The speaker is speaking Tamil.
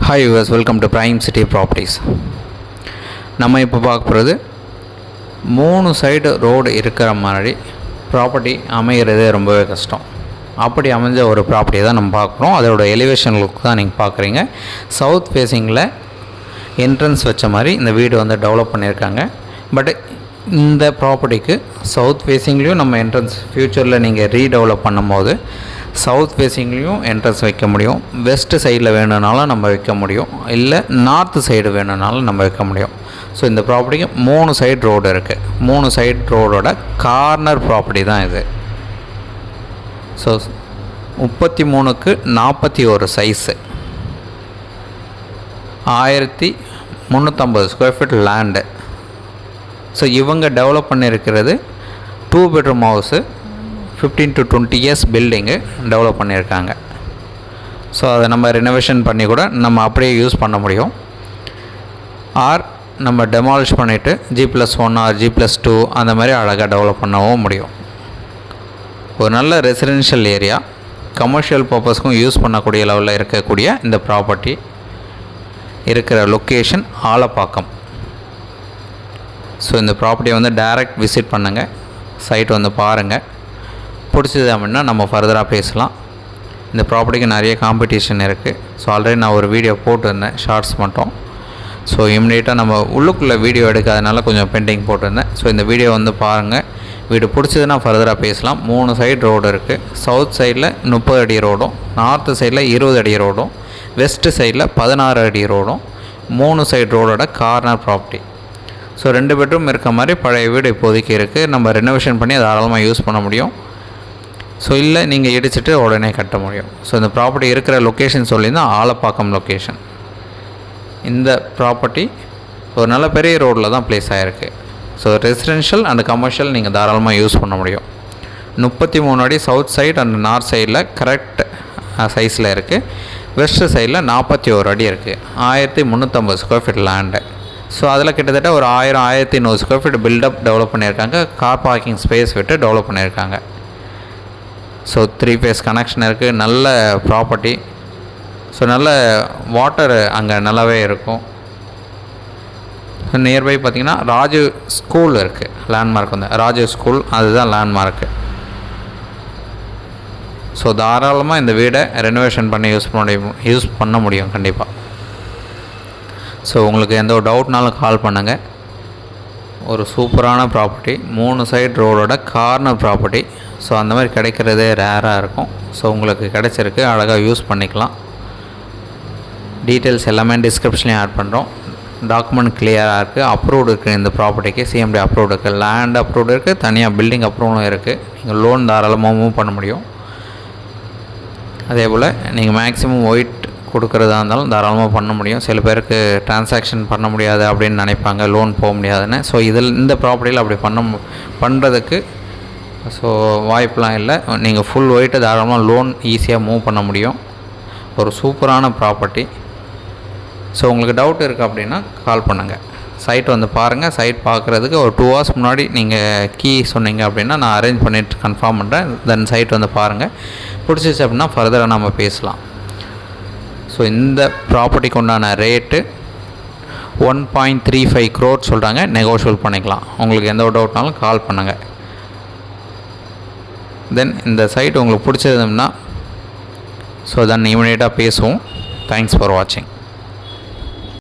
Hi viewers, welcome to Prime City Properties. நம்ம இப்போ பார்க்க போகிறது 3 சைடு ரோடு இருக்கிற மாதிரி ப்ராப்பர்ட்டி அமைகிறது ரொம்பவே கஷ்டம். அப்படி அமைஞ்ச ஒரு ப்ராப்பர்ட்டி தான் நம்ம பார்க்குறோம். அதோட எலிவேஷன் லுக் தான் நீங்கள் பார்க்குறீங்க. சவுத் ஃபேஸிங்கில் என்ட்ரன்ஸ் வச்ச மாதிரி இந்த வீடு வந்து டெவலப் பண்ணியிருக்காங்க. பட் இந்த ப்ராப்பர்ட்டிக்கு சவுத் ஃபேஸிங்லேயும் நம்ம என்ட்ரன்ஸ் ஃப்யூச்சரில் நீங்கள் ரீடெவலப் பண்ணும்போது சவுத் ஃபேஸிங்லேயும் என்ட்ரன்ஸ் வைக்க முடியும். வெஸ்ட்டு சைடில் வேணும்னாலும் நம்ம வைக்க முடியும், இல்லை நார்த்து சைடு வேணும்னாலும் நம்ம வைக்க முடியும். ஸோ இந்த ப்ராப்பர்ட்டிக்கு 3 சைடு ரோடு இருக்குது. 3 சைடு ரோடோட கார்னர் ப்ராப்பர்ட்டி தான் இது. ஸோ 33க்கு 41 size, 1350 square feet land. So இவங்க டெவலப் பண்ணியிருக்கிறது 2 bedroom house, 15 to 20 years building develop பண்ணியிருக்காங்க. ஸோ அதை நம்ம ரெனோவேஷன் பண்ணி கூட நம்ம அப்படியே யூஸ் பண்ண முடியும். ஆர் நம்ம டெமாலிஷ் பண்ணிவிட்டு G+1 ஆர் G+2 அந்த மாதிரி அழகாக டெவலப் பண்ணவும் முடியும். ஒரு நல்ல ரெசிடென்ஷியல் ஏரியா, கமர்ஷியல் பர்பஸ்க்கும் யூஸ் பண்ணக்கூடிய லெவலில் இருக்கக்கூடிய இந்த ப்ராப்பர்ட்டி இருக்கிற லொக்கேஷன் ஆலப்பாக்கம். ஸோ இந்த ப்ராப்பர்ட்டியை வந்து டைரக்ட் விசிட் பண்ணுங்கள், சைட் வந்து பாருங்கள். பிடிச்சது அப்படின்னா நம்ம ஃபர்தராக பேசலாம். இந்த ப்ராப்பர்ட்டிக்கு நிறைய காம்படிஷன் இருக்குது. ஸோ ஆல்ரெடி நான் ஒரு வீடியோ போட்டிருந்தேன், ஷார்ட்ஸ் மட்டும். ஸோ இம்மிடியேட்டாக நம்ம உள்ளுக்குள்ளே வீடியோ எடுக்காதனால கொஞ்சம் பெண்டிங் போட்டிருந்தேன். ஸோ இந்த வீடியோ வந்து பாருங்கள். வீடு பிடிச்சதுன்னா ஃபர்தராக பேசலாம். 3 சைடு ரோடு இருக்குது. சவுத் சைடில் 30 அடி ரோடும், நார்த்து சைடில் 20 அடி ரோடும், வெஸ்ட்டு சைடில் 16 அடி ரோடும், 3 சைடு ரோடோட கார்னர் ப்ராப்பர்ட்டி. ஸோ 2 பெட்ரூம் இருக்க மாதிரி பழைய வீடு இப்போதைக்கு இருக்குது. நம்ம ரெனோவேஷன் பண்ணி தாராளமாக யூஸ் பண்ண முடியும். ஸோ இல்லை நீங்கள் இடிச்சிட்டு உடனே கட்ட முடியும். ஸோ இந்த ப்ராப்பர்ட்டி இருக்கிற லொக்கேஷன் சொல்லியிருந்தால் ஆலப்பாக்கம் லொக்கேஷன். இந்த ப்ராப்பர்ட்டி ஒரு நல்ல பெரிய ரோடில் தான் ப்ளேஸ் ஆகிருக்கு. ஸோ ரெசிடென்ஷியல் அண்ட் கமர்ஷியல் நீங்கள் தாராளமாக யூஸ் பண்ண முடியும். 33 அடி சவுத் சைடு அண்ட் நார்த் சைடில் கரெக்ட் சைஸில் இருக்குது. வெஸ்ட் சைடில் 41 அடி இருக்குது. 1350 ஸ்கொயர் ஃபீட் லேண்டு. ஸோ அதில் கிட்டத்தட்ட ஒரு 1100 ஸ்கொயர் ஃபீட் பில்டப் டெவலப் பண்ணியிருக்காங்க. கார் பார்க்கிங் ஸ்பேஸ் விட்டு டெவலப் பண்ணியிருக்காங்க. ஸோ 3 ஃபேஸ் கனெக்ஷன் இருக்குது. நல்ல ப்ராப்பர்ட்டி. ஸோ நல்ல வாட்டர் அங்கே நல்லாவே இருக்கும். நியர்பை பார்த்திங்கன்னா ராஜு ஸ்கூல் இருக்குது. லேண்ட்மார்க் வந்து ராஜு ஸ்கூல், அதுதான் லேண்ட்மார்க்கு. ஸோ தாராளமாக இந்த வீடை ரெனோவேஷன் பண்ணி யூஸ் பண்ண முடியும் கண்டிப்பாக. ஸோ உங்களுக்கு எந்த ஒரு டவுட்னாலும் கால் பண்ணுங்கள். ஒரு சூப்பரான ப்ராப்பர்ட்டி, 3 சைடு ரோடோட கார்னர் ப்ராப்பர்ட்டி. ஸோ அந்த மாதிரி கிடைக்கிறதே ரேராக இருக்கும். ஸோ உங்களுக்கு கிடைச்சிருக்கு, அழகாக யூஸ் பண்ணிக்கலாம். டீட்டெயில்ஸ் எல்லாமே டிஸ்கிரிப்ஷன்லேயும் ஆட் பண்ணுறோம். டாக்குமெண்ட் கிளியராக இருக்குது. அப்ரூவ்டு இருக்குது. இந்த ப்ராப்பர்ட்டிக்கு CMD அப்ரூவ்டு இருக்குது, லேண்ட் அப்ரூவ்டு இருக்குது, தனியாக பில்டிங் அப்ரூவ்டும் இருக்குது. நீங்கள் லோன் தாராளமாக மூவ் பண்ண முடியும். அதே போல் நீங்கள் மேக்ஸிமம் ஒயிட் கொடுக்குறதா இருந்தாலும் தாராளமாக பண்ண முடியும். சில பேருக்கு டிரான்சாக்ஷன் பண்ண முடியாது அப்படின்னு நினைப்பாங்க, லோன் போக முடியாதுன்னு. ஸோ இந்த ப்ராப்பர்ட்டியில் அப்படி பண்ணுறதுக்கு ஸோ வாய்ப்பெலாம் இல்லை. நீங்கள் ஃபுல் ஒயிட்டை தாராளமாக லோன் ஈஸியாக மூவ் பண்ண முடியும். ஒரு சூப்பரான ப்ராப்பர்ட்டி. ஸோ உங்களுக்கு டவுட் இருக்குது அப்படின்னா கால் பண்ணுங்கள். சைட் வந்து பாருங்கள். சைட் பார்க்குறதுக்கு ஒரு 2 hours முன்னாடி நீங்கள் கீ சொன்னீங்க அப்படின்னா நான் அரேஞ்ச் பண்ணிவிட்டு கன்ஃபார்ம் பண்ணுறேன். தென் சைட் வந்து பாருங்கள். பிடிச்சிச்சு அப்படின்னா ஃபர்தராக நம்ம பேசலாம். ஸோ இந்த ப்ராப்பர்ட்டிக்கு உண்டான ரேட்டு 1.35 crore சொல்கிறாங்க. நெகோஷியபிள் பண்ணிக்கலாம். உங்களுக்கு எந்த ஒரு டவுட்னாலும் கால் பண்ணுங்கள். தென் இந்த சைட் உங்களுக்கு பிடிச்சதுன்னா ஸோ தென் இமீடியட்டாக பேசுவோம். தேங்க்ஸ் ஃபார் வாட்சிங்.